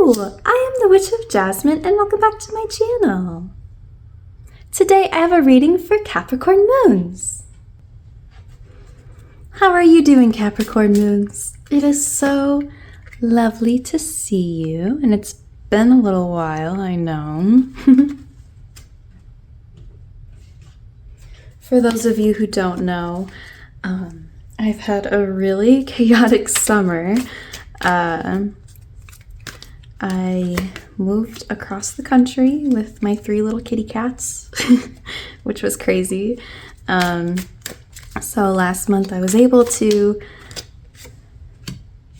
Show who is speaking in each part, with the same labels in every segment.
Speaker 1: Hello, I am the Witch of Jasmine and welcome back to my channel. Today I have a reading for Capricorn moons. How are you doing, Capricorn moons? It is so lovely to see you, and it's been a little while, I know. For those of you who don't know, I've had a really chaotic summer. I moved across the country with my 3 little kitty cats, which was crazy. So last month I was able to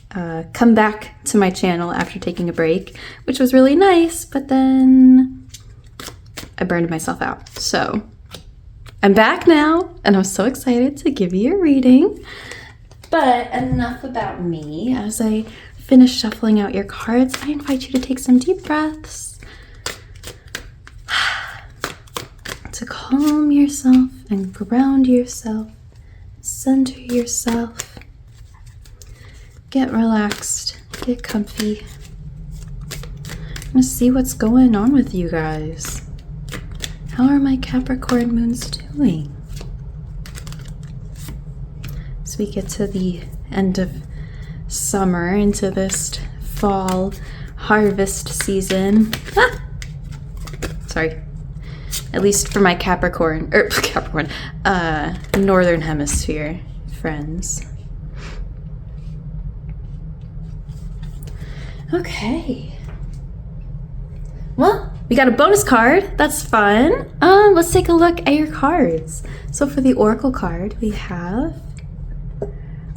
Speaker 1: come back to my channel after taking a break, which was really nice, but then I burned myself out. So I'm back now, and I'm so excited to give you a reading. But enough about me. As I finish shuffling out your cards, I invite you to take some deep breaths to calm yourself and ground yourself, center yourself, get relaxed, get comfy. I'm gonna see what's going on with you guys. How are my Capricorn moons doing? As we get to the end of summer into this fall harvest season. Sorry. At least for my Capricorn, Northern Hemisphere friends. Okay. Well, we got a bonus card. That's fun. Let's take a look at your cards. So for the Oracle card, we have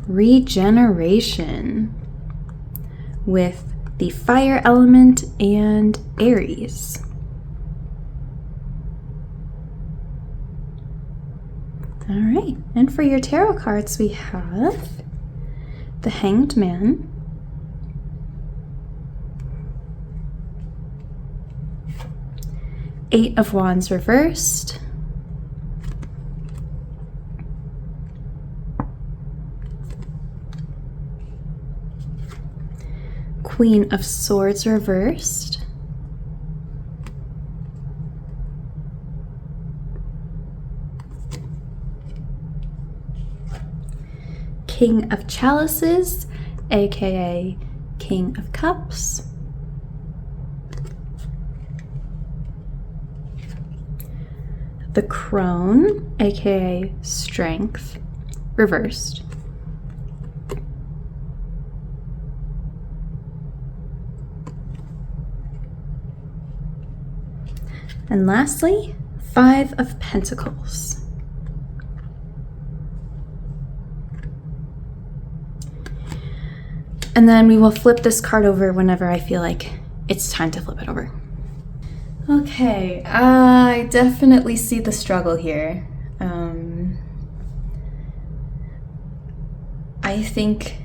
Speaker 1: Regeneration with the fire element and Aries. All right, and for your tarot cards, we have the Hanged Man, Eight of Wands reversed, Queen of Swords reversed, King of Chalices, aka King of Cups, the Crone, aka Strength, reversed, and lastly, Five of Pentacles. And then we will flip this card over whenever I feel like it's time to flip it over. Okay, I definitely see the struggle here. I think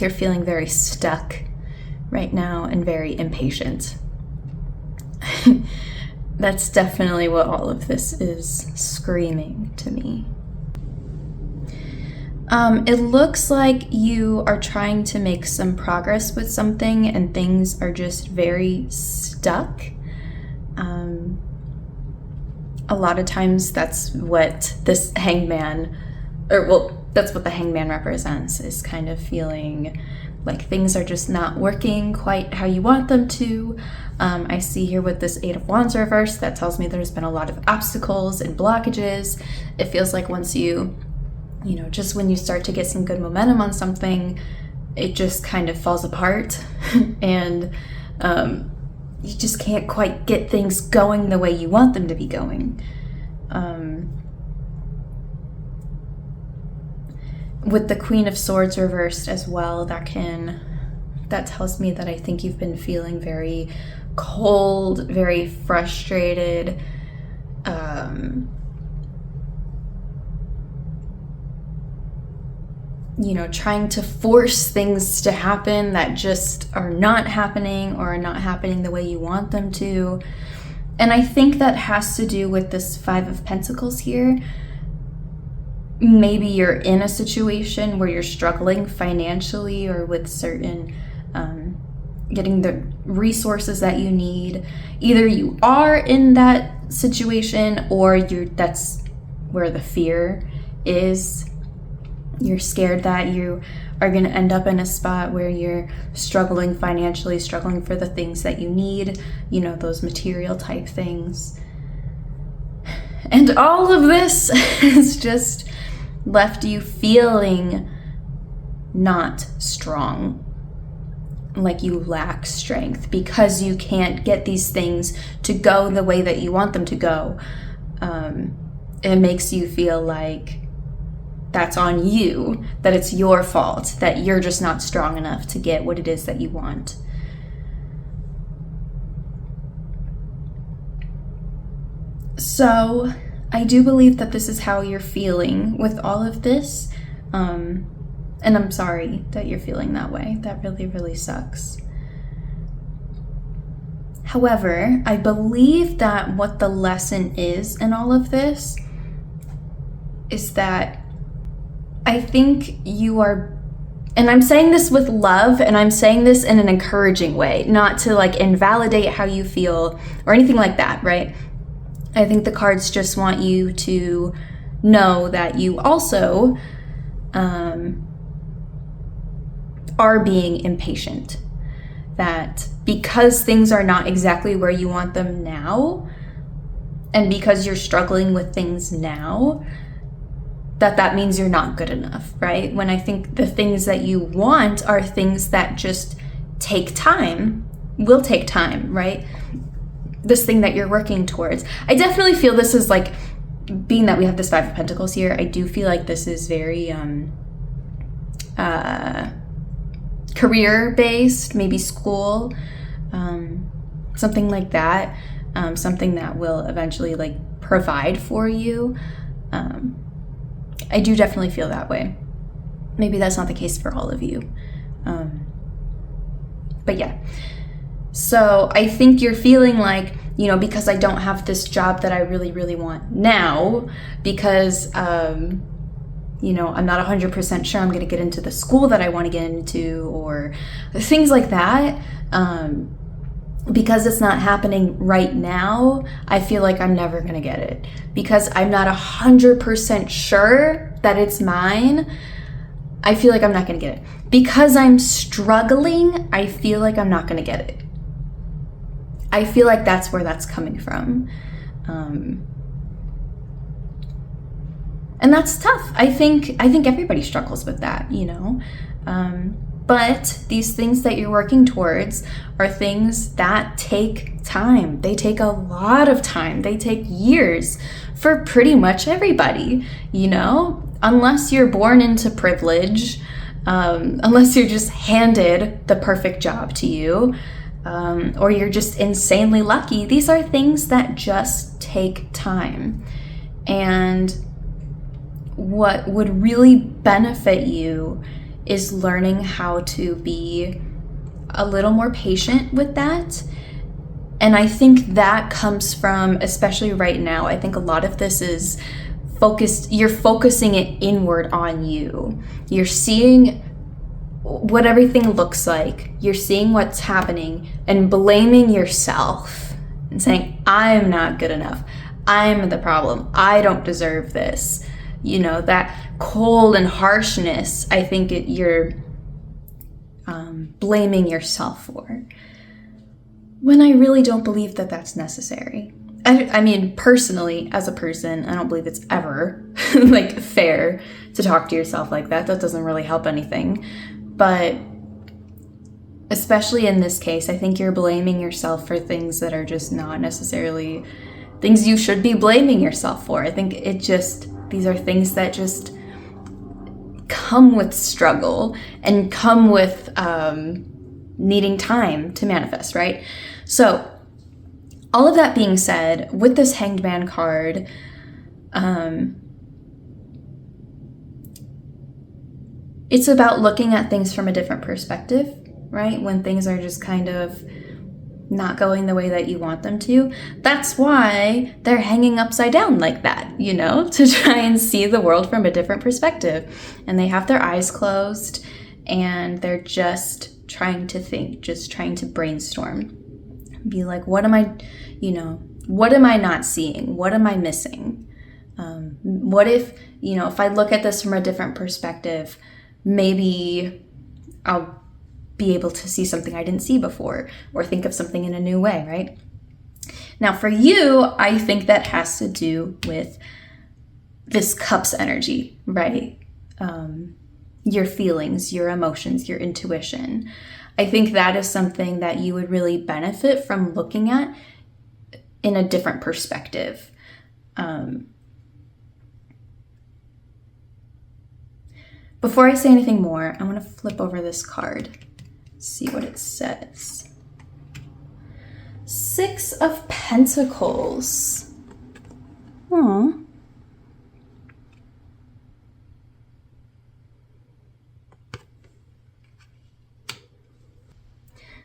Speaker 1: you're feeling very stuck right now and very impatient. That's definitely what all of this is screaming to me. It looks like you are trying to make some progress with something and things are just very stuck. A lot of times that's what this hangman, that's what the hangman represents, is kind of feeling like things are just not working quite how you want them to. I see here with this Eight of Wands reversed, that tells me there's been a lot of obstacles and blockages. It feels like once just when you start to get some good momentum on something, it just kind of falls apart and you just can't quite get things going the way you want them to be going. With the Queen of Swords reversed as well, that tells me that I think you've been feeling very cold, very frustrated, trying to force things to happen that just are not happening or are not happening the way you want them to. And I think that has to do with this Five of Pentacles here. Maybe you're in a situation where you're struggling financially or with certain getting the resources that you need. Either you are in that situation or that's where the fear is. You're scared that you are going to end up in a spot where you're struggling financially, struggling for the things that you need, those material type things. And all of this has just left you feeling not strong, like you lack strength because you can't get these things to go the way that you want them to go. It makes you feel like that's on you, that it's your fault, that you're just not strong enough to get what it is that you want. So I do believe that this is how you're feeling with all of this. And I'm sorry that you're feeling that way. That really, really sucks. However, I believe that what the lesson is in all of this is that I think you are, and I'm saying this with love, and I'm saying this in an encouraging way, not to like invalidate how you feel or anything like that, right? I think the cards just want you to know that you also are being impatient. That because things are not exactly where you want them now, and because you're struggling with things now, that means you're not good enough, right? When I think the things that you want are things that just take time, will take time, right? This thing that you're working towards. I definitely feel this is like, being that we have this Five of Pentacles here, I do feel like this is very career-based, maybe school, something like that, something that will eventually like provide for you. I do definitely feel that way. Maybe that's not the case for all of you. But yeah. So I think you're feeling like, because I don't have this job that I really, really want now, because, I'm not 100% sure I'm going to get into the school that I want to get into, or things like that. Because it's not happening right now, I feel like I'm never going to get it. Because I'm not 100% sure that it's mine, I feel like I'm not going to get it. Because I'm struggling, I feel like I'm not going to get it. I feel like that's where that's coming from. And that's tough. I think everybody struggles with that, But these things that you're working towards are things that take time. They take a lot of time. They take years for pretty much everybody, Unless you're born into privilege, unless you're just handed the perfect job to you, or you're just insanely lucky. These are things that just take time. And what would really benefit you is learning how to be a little more patient with that. And I think that comes from, especially right now, I think a lot of this is you're focusing it inward on you. You're seeing what everything looks like. You're seeing what's happening and blaming yourself and saying, I'm not good enough. I'm the problem. I don't deserve this. That cold and harshness, I think you're blaming yourself for. When I really don't believe that that's necessary. I mean, personally, as a person, I don't believe it's ever like fair to talk to yourself like that. That doesn't really help anything. But especially in this case, I think you're blaming yourself for things that are just not necessarily things you should be blaming yourself for. I think these are things that just come with struggle and come with needing time to manifest, right? So all of that being said, with this Hanged Man card, it's about looking at things from a different perspective, right? When things are just kind of not going the way that you want them to. That's why they're hanging upside down like that, to try and see the world from a different perspective. And they have their eyes closed and they're just trying to think, just trying to brainstorm. Be like, what am I not seeing? What am I missing? What if, if I look at this from a different perspective, maybe I'll be able to see something I didn't see before, or think of something in a new way, right? Now for you, I think that has to do with this Cups energy, right? Your feelings, your emotions, your intuition. I think that is something that you would really benefit from looking at in a different perspective. Before I say anything more, I want to flip over this card, see what it says. 6 of Pentacles. Aww.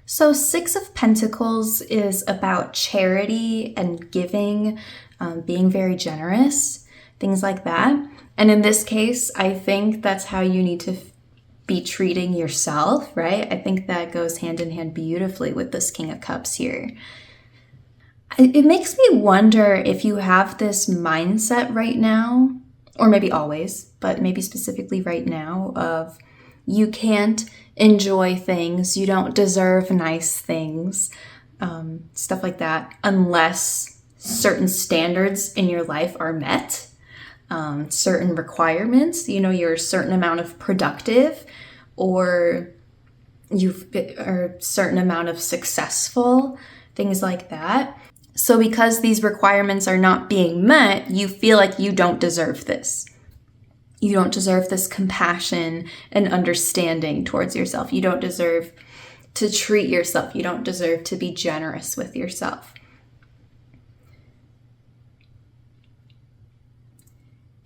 Speaker 1: So 6 of Pentacles is about charity and giving, being very generous, things like that. And in this case, I think that's how you need to be treating yourself, right? I think that goes hand in hand beautifully with this King of Cups here. It makes me wonder if you have this mindset right now, or maybe always, but maybe specifically right now, of you can't enjoy things, you don't deserve nice things, stuff like that, unless certain standards in your life are met, certain requirements, you're a certain amount of productive, or a certain amount of successful, things like that. So because these requirements are not being met, you feel like you don't deserve this. You don't deserve this compassion and understanding towards yourself. You don't deserve to treat yourself. You don't deserve to be generous with yourself.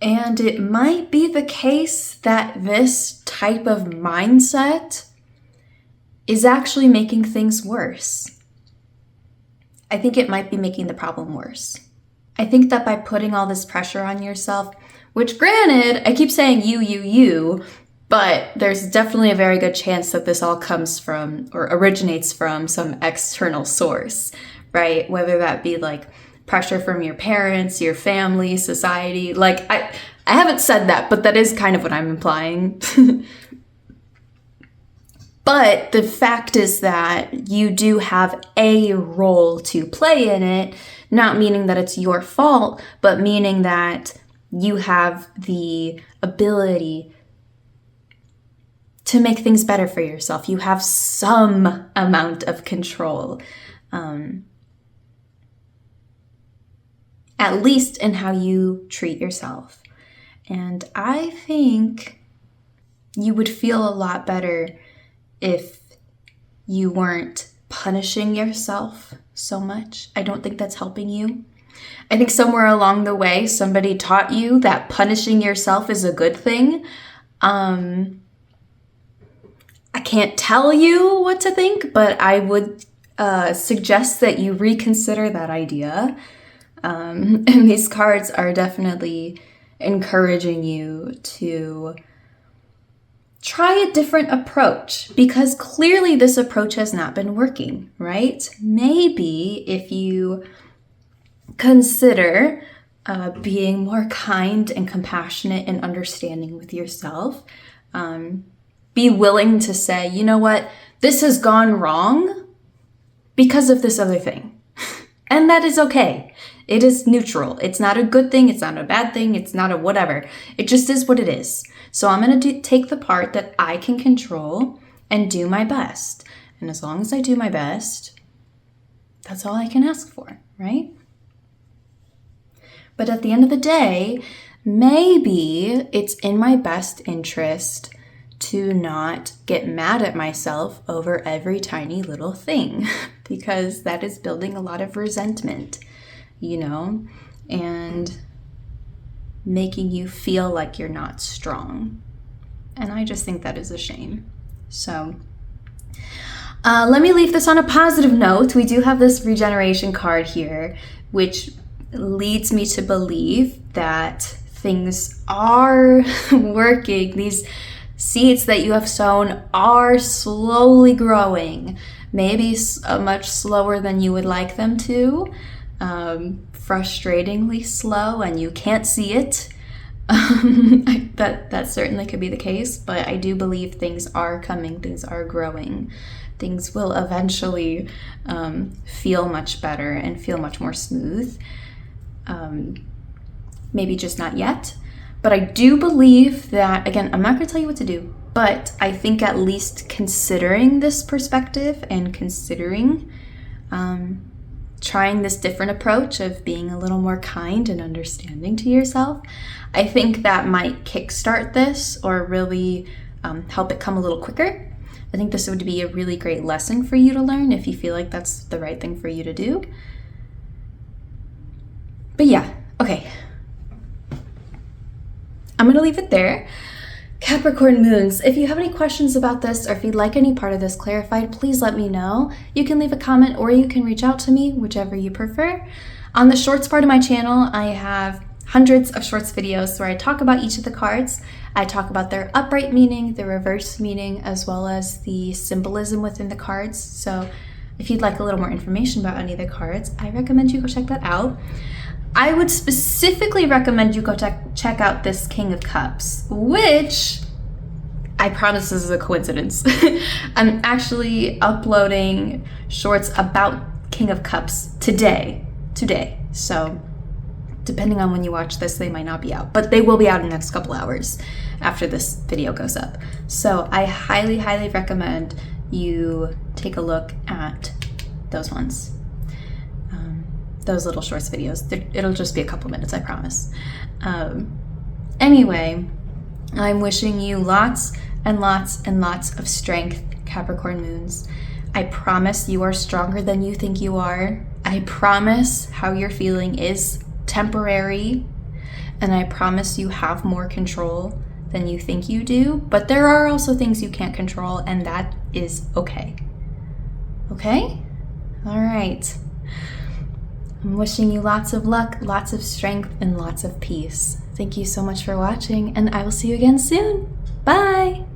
Speaker 1: And it might be the case that this type of mindset is actually making things worse. I think it might be making the problem worse. I think that by putting all this pressure on yourself, which granted, I keep saying you, but there's definitely a very good chance that this all comes from or originates from some external source, right? Whether that be like pressure from your parents, your family, society. Like I haven't said that, but that is kind of what I'm implying. But the fact is that you do have a role to play in it, not meaning that it's your fault, but meaning that you have the ability to make things better for yourself. You have some amount of control, at least in how you treat yourself. And I think you would feel a lot better if you weren't punishing yourself so much. I don't think that's helping you. I think somewhere along the way, somebody taught you that punishing yourself is a good thing. I can't tell you what to think, but I would suggest that you reconsider that idea. And these cards are definitely encouraging you to try a different approach, because clearly this approach has not been working, right? Maybe if you consider being more kind and compassionate and understanding with yourself, be willing to say, you know what, this has gone wrong because of this other thing. And that is okay. It is neutral. It's not a good thing. It's not a bad thing. It's not a whatever. It just is what it is. So I'm going to take the part that I can control and do my best. And as long as I do my best, that's all I can ask for, right? But at the end of the day, maybe it's in my best interest to not get mad at myself over every tiny little thing, because that is building a lot of resentment, and making you feel like you're not strong. And I just think that is a shame. So let me leave this on a positive note. We do have this regeneration card here, which leads me to believe that things are working. seeds that you have sown are slowly growing, maybe much slower than you would like them to, frustratingly slow, and you can't see it. That certainly could be the case, but I do believe things are coming, things are growing. Things will eventually feel much better and feel much more smooth. Maybe just not yet. But I do believe that, again, I'm not going to tell you what to do, but I think at least considering this perspective and considering trying this different approach of being a little more kind and understanding to yourself, I think that might kickstart this or really help it come a little quicker. I think this would be a really great lesson for you to learn if you feel like that's the right thing for you to do. But yeah, okay. I'm going to leave it there. Capricorn moons, if you have any questions about this or if you'd like any part of this clarified, please let me know. You can leave a comment or you can reach out to me, whichever you prefer. On the shorts part of my channel, I have hundreds of shorts videos where I talk about each of the cards. I talk about their upright meaning, the reverse meaning, as well as the symbolism within the cards. So if you'd like a little more information about any of the cards, I recommend you go check that out. I would specifically recommend you go check out this King of Cups, which I promise this is a coincidence. I'm actually uploading shorts about King of Cups today. So depending on when you watch this, they might not be out, but they will be out in the next couple hours after this video goes up. So I highly, highly recommend you take a look at those ones. Those little shorts videos. It'll just be a couple minutes, I promise. Anyway, I'm wishing you lots and lots and lots of strength, Capricorn moons. I promise you are stronger than you think you are. I promise how you're feeling is temporary, and I promise you have more control than you think you do, but there are also things you can't control, and that is okay. Okay? All right. I'm wishing you lots of luck, lots of strength, and lots of peace. Thank you so much for watching, and I will see you again soon. Bye!